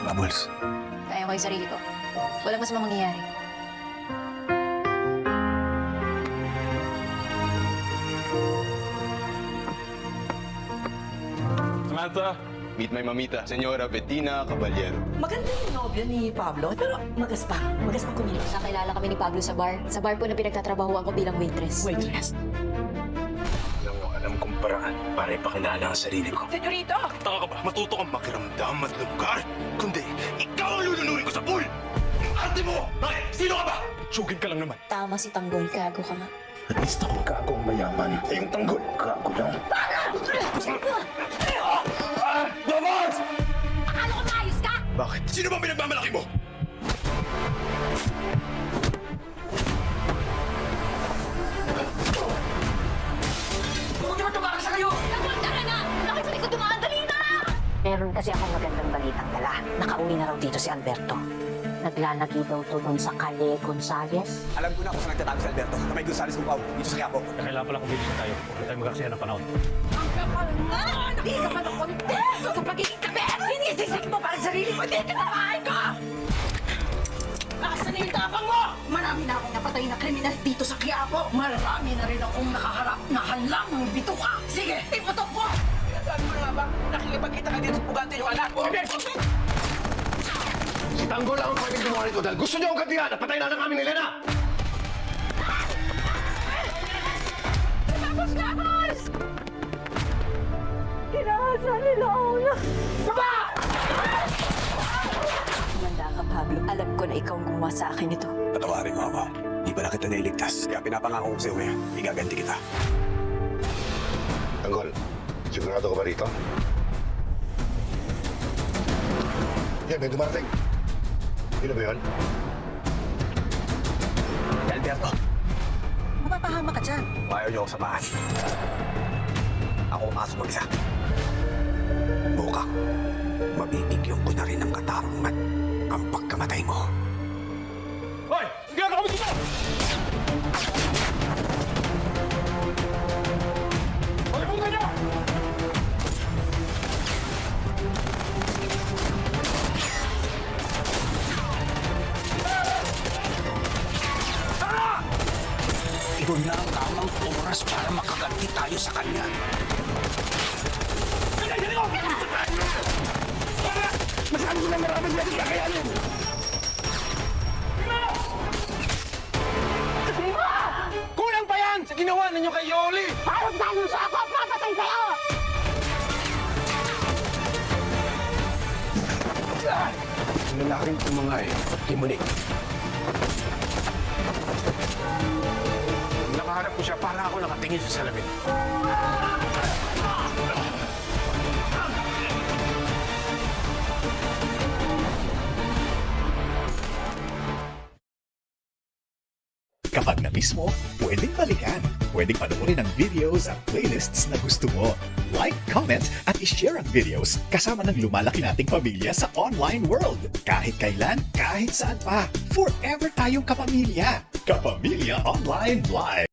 Bubbles. Kaya ko yung sarili ko. Walang mas mangyayari. Samantha, meet my mamita, Senyora Bettina Caballero. Maganda yung nobyo ni Pablo, pero magaspang. Magaspang kumilos. Nakilala kami ni Pablo sa bar. Sa bar po na pinagtatrabahuan ko bilang waitress. Waitress. Alam kong paraan para ipakilala ang sarili ko. Senyorito! Taka ka ba? Matuto kang makiramdam at lugar? Kundi, ikaw ang lulunurin ko sa pool! Ang arte mo! Bakit? Sino ka ba? Sugin ka lang naman. Tama si Tanggol, gago ka nga. At least akong kagong mayaman. Ay, yung tanggol, kago lang. Bubbles! Akala ko maayos ka? Bakit? Sino bang pinagmamalaki mo? Huwag niyo matumakas sa kayo! Tanggol, tara na! Bakit sa likod dumaan? Dali na! Meron kasi akong magandang balitang dala. Nakauwi na raw dito si Alberto. Naglalagi daw to doon sa Calle Gonzales. Alam ko na kung saan nagtatago si Alberto na may Gonzales kung pao dito sa Quiapo. Kailangan pala kumilos tayo. Huwag tayo magkaksihan ng panahon. Ang kapal na! Hindi ka pa ng kontento sa pagiging kabet! Sinisisik mo para sa sarili mo, hindi ka nakain ko! Nasaan na yung tapang mo? Marami na akong napatay na kriminal dito sa Quiapo. Marami na rin akong nakaharap na halang ng bituka. Sige, iputok mo! Sabi mo na nga ba, nakikipagkita ka dito sa pugante yung anak mo? Si Tanggol lang ang pwedeng gumawa nito dahil gusto niyo ang gantihan at patay na ng aming Elena! Tapos na, boss! Kinahasa nila ako na... Baba! Manda ka, Pablo. Alam ko na ikaw ang gumawa sa akin ito. Patawarin mo ako. Di pala kita nailigtas. Kaya pinapangako ko sa'yo ngayon, igaganti kita. Tanggol, sigurado ka ba rito? Yan, may dumarating. Sino ba yun? Si Alberto, Mapapahama ka dyan. ayaw niyo ako samahan. Ako pasok mag-isa. Mukhang mabibigyan ko na rin ng katarungan ang pagkamatay mo. Hoy! Sige ka kami dito! Palimutan niyo! Ito na ang tamang oras para makaganti tayo sa kanya. Masyado sila maraming pwedeng kakayanin! Kulang pa yan sa ginawa ninyo kay Yoli! Parang talo siya ako! Papatay sa'yo! Ang lalaking tumangay, Timonik. Nakaharap ko siya para ako nakatingin sa salamin. Kapag na-miss mo, pwedeng balikan. Pwedeng panoorin ang videos at playlists na gusto mo. Like, comment, at ishare ang videos kasama ng lumalaki nating pamilya sa online world. Kahit kailan, kahit saan pa, forever tayong kapamilya. Kapamilya Online Live.